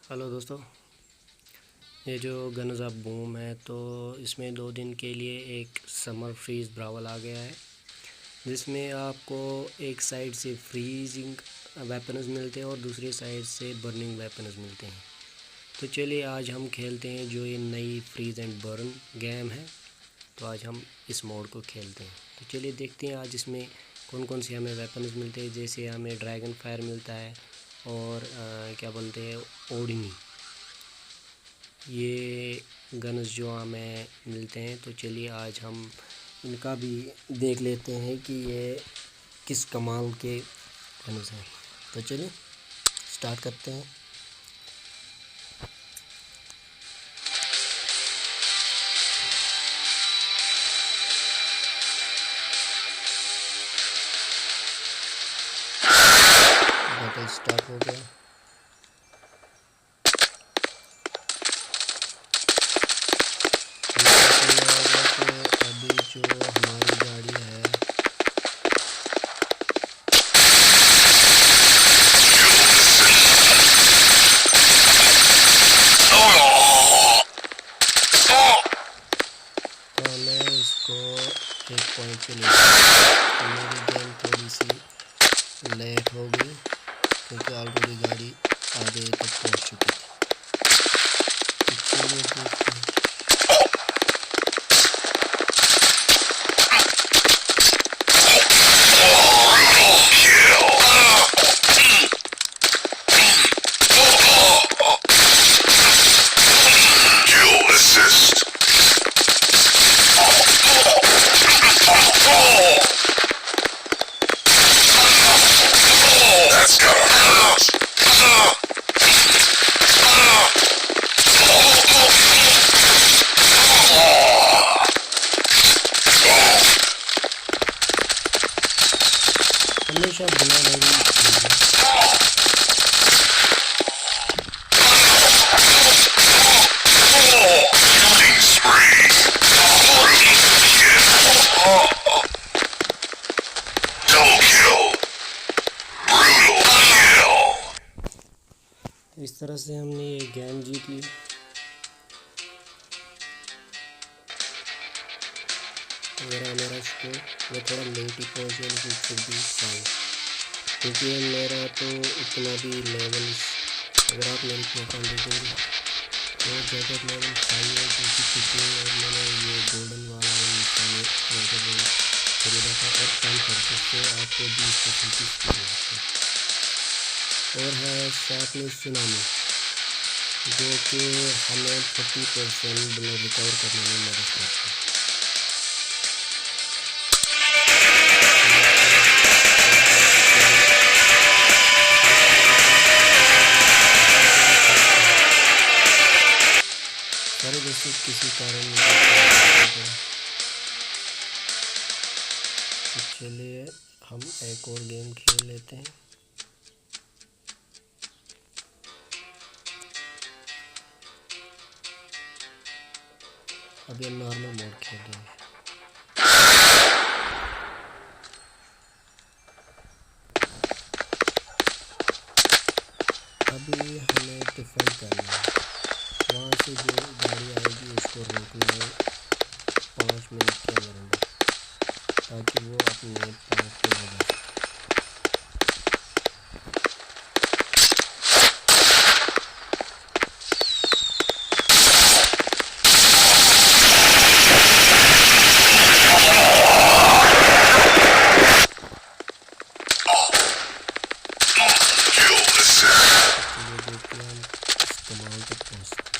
Hello दोस्तों, ये जो गन्स ऑफ बूम है तो इसमें 2 दिन के लिए एक समर फ्रीज़ ब्रावल आ गया है, जिसमें आपको एक साइड से फ्रीजिंग वेपन्स मिलते हैं और दूसरी साइड से बर्निंग वेपन्स मिलते हैं। तो चलिए आज हम खेलते हैं जो ये नई फ्रीज़ एंड बर्न गेम है। तो आज हम इस मोड को खेलते हैं। तो चलिए देखते हैं आज इसमें कौन कौन से हमें वेपन्स मिलते हैं। जैसे हमें ड्रैगन फायर मिलता है और क्या बोलते हैं ओडिनी, ये गन्स जो हमें मिलते हैं। तो चलिए आज हम इनका भी देख लेते हैं कि ये किस कमाल के गन्स हैं। तो चलिए स्टार्ट करते हैं। बैटल स्टार्ट हो गया। अभी जो हमारी गाड़ी है तो मैं इसको एक पॉइंट पे ले मेरी गेम थोड़ी सी लेट हो गई क्योंकि ऑलरेडी गाड़ी आधे तक पहुंच चुकी थी। चलिए देखते हैं। हमेशा बिना डरे इस तरह से हमने ये गेम जीत ली। मेरा स्कोर मैं थोड़ा लेट ही पहुँच गया, लेकिन फिर भी फाइन, क्योंकि मेरा तो इतना भी लेवल, अगर आप मेरी प्रोफाइल देखेंगे तो जैकेट लेवल 5 है, क्योंकि कितने और मैंने ये गोल्डन वाला खरीदा था और कम कर जिससे आपको 20% की और है साथ में सुनामी, जो कि हमें 30% रिकवर करने में मदद करता है। सारे दोस्तों किसी कारण तो चलिए हम एक और गेम खेल लेते हैं। अभी हम नॉर्मल मोड खेलेंगे। अभी हमें डिफेंड करना है, वहाँ से जो गाड़ी आएगी उसको रोकना है 5 मिनट के अंदर, ताकि वो अपने पास पे हो जाए। कमाल तक पहुँचते हैं।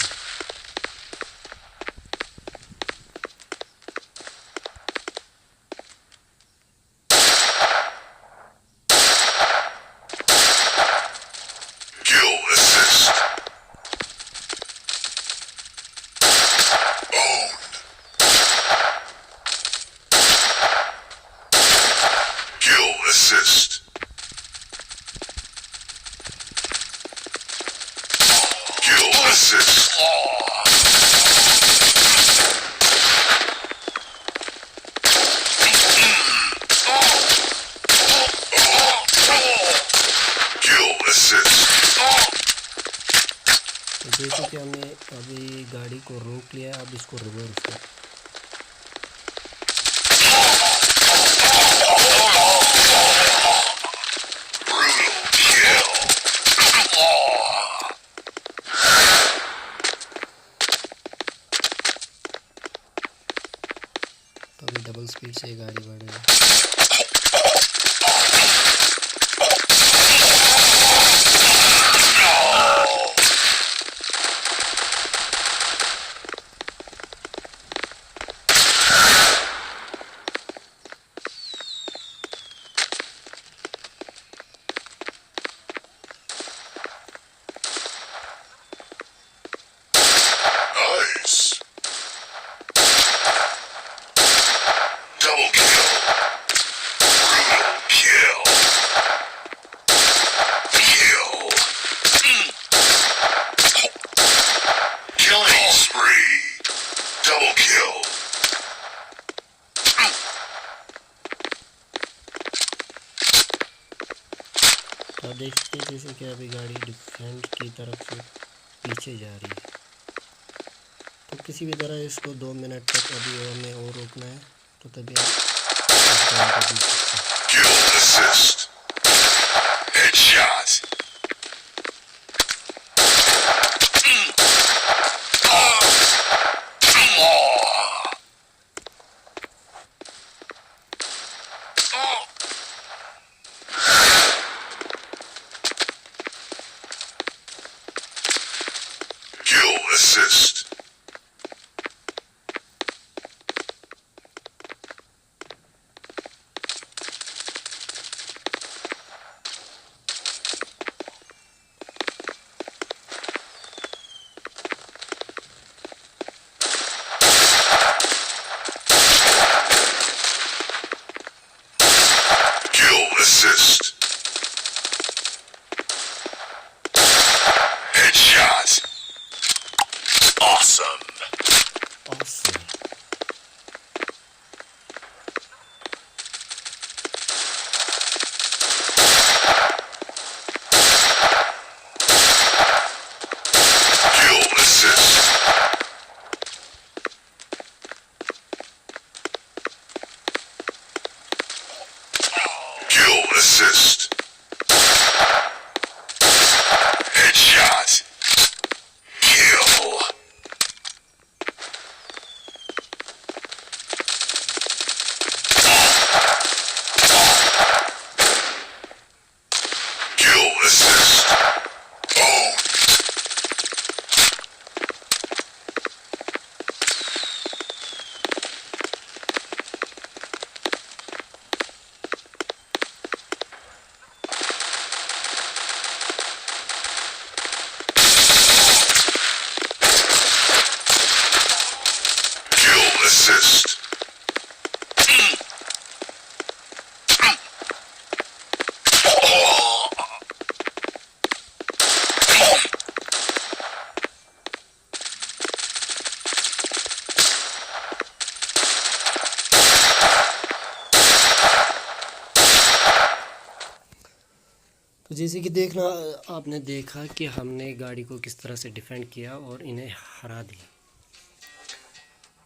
जैसे कि हमने अभी गाड़ी को रोक लिया, अब इसको रिवर्स कर। तो अभी डबल स्पीड से गाड़ी बढ़ेगी। तो देखते हैं जैसे कि अभी गाड़ी डिफेंस की तरफ से पीछे जा रही है, तो किसी भी तरह इसको 2 मिनट तक अभी हमें और रोकना है, तो तभी assist. Kill assist. Headshot. Awesome. awesome. Kill assist. Kill assist. Headshot. Kill. Kill assist. Boom. Kill assist. तो जैसे कि देखना, आपने देखा कि हमने गाड़ी को किस तरह से डिफेंड किया और इन्हें हरा दिया।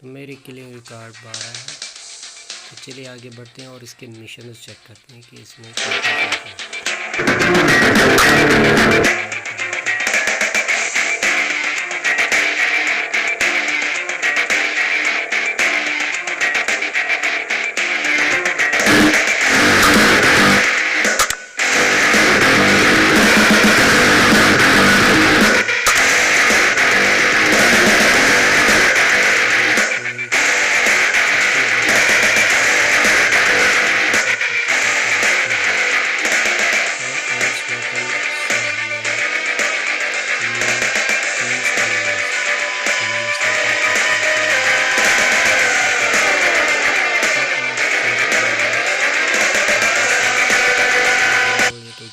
तो मेरी किलिंग रिकॉर्ड 12 है। तो चलिए आगे बढ़ते हैं और इसके मिशन चेक करते हैं कि इसमें क्या क्या है।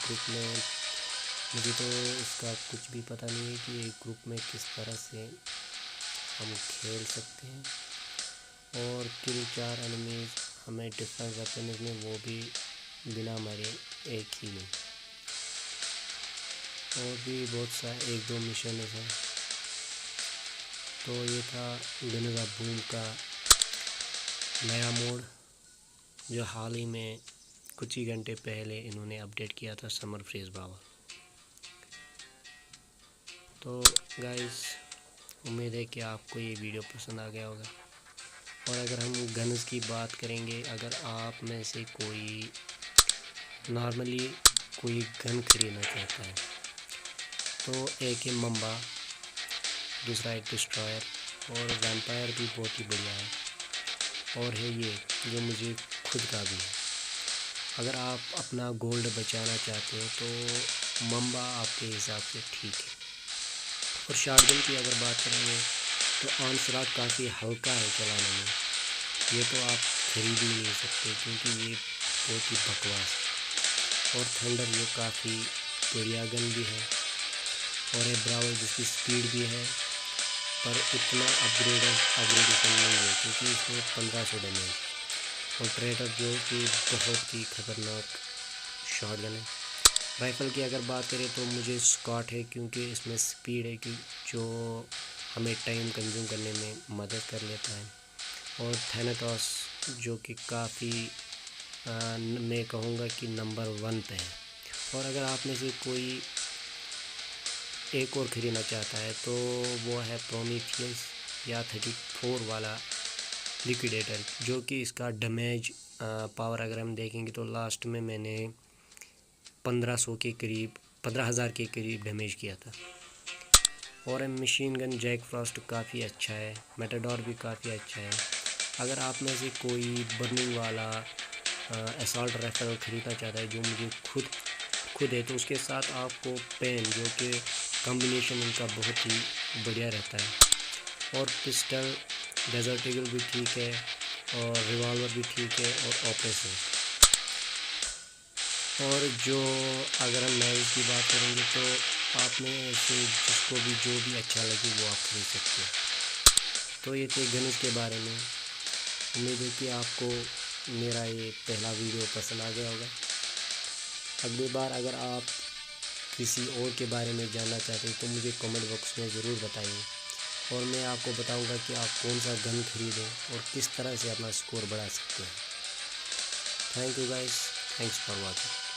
ग्रुप में मुझे तो इसका कुछ भी पता नहीं है कि एक ग्रुप में किस तरह से हम खेल सकते हैं। और किल 4 एनिमीज हमें डिफरेंट वेपन में, वो भी बिना मरे एक ही में। और भी बहुत सा 1-2 मिशन है। तो ये था गन्स ऑफ बूम का नया मोड, जो हाल ही में कुछ ही घंटे पहले इन्होंने अपडेट किया था, समर फ्रीज ब्रावल। तो गाइस, उम्मीद है कि आपको ये वीडियो पसंद आ गया होगा। और अगर हम गन्स की बात करेंगे, अगर आप में से कोई नॉर्मली कोई गन खरीदना चाहता है तो एक है मम्बा, दूसरा है डिस्ट्रॉयर, और वैम्पायर भी बहुत ही बढ़िया है, और है ये जो मुझे खुद का भी है। अगर आप अपना गोल्ड बचाना चाहते हो तो मम्बा आपके हिसाब से ठीक है। और शॉटगन की अगर बात करेंगे तो ऑनस्लॉट काफ़ी हल्का है चलाने में, ये तो आप खरीद ही नहीं सकते क्योंकि ये बहुत ही बकवास है। और थंडर जो काफ़ी बढ़िया गन भी है, और है ब्रावल जिसकी स्पीड भी है, पर इतना अपग्रेडेशन नहीं है क्योंकि इसमें 1500 डैमेज, और ट्रेटर जो कि बहुत ही ख़तरनाक शॉटगन है। राइफ़ल की अगर बात करें तो मुझे स्कॉट है क्योंकि इसमें स्पीड है कि जो हमें टाइम कंज्यूम करने में मदद कर लेता है, और थैनाटॉस जो कि काफ़ी मैं कहूँगा कि नंबर 1 पे है। और अगर आप में से कोई एक और ख़रीदना चाहता है तो वो है प्रोमीथियस या 34 वाला लिक्विडेटर, जो कि इसका डैमेज पावर अगर हम देखेंगे तो लास्ट में मैंने 15,000 के करीब डैमेज किया था। और मशीन गन जैक फ्रॉस्ट काफ़ी अच्छा है, मेटाडोर भी काफ़ी अच्छा है। अगर आप में से कोई बर्निंग वाला असॉल्ट राइफल ख़रीदना चाहता है जो मुझे खुद है, तो उसके साथ आपको पेन, जो कि कॉम्बिनेशन इनका बहुत ही बढ़िया रहता है, और पिस्टल डेजर्ट ईगल भी ठीक है, और रिवॉल्वर भी ठीक है, और ऑपरेस है। और जो अगर हम मैगज़ की बात करेंगे तो आप में से जिसको भी जो भी अच्छा लगे वो आप खरीद सकते हैं। तो ये थे गन्स के बारे में। उम्मीद है कि आपको मेरा ये पहला वीडियो पसंद आ गया होगा। अगली बार अगर आप किसी और के बारे में जानना चाहते हैं तो मुझे कमेंट बॉक्स में ज़रूर बताइए, और मैं आपको बताऊंगा कि आप कौन सा गन खरीदें और किस तरह से अपना स्कोर बढ़ा सकते हैं। Thank you guys, thanks for watching.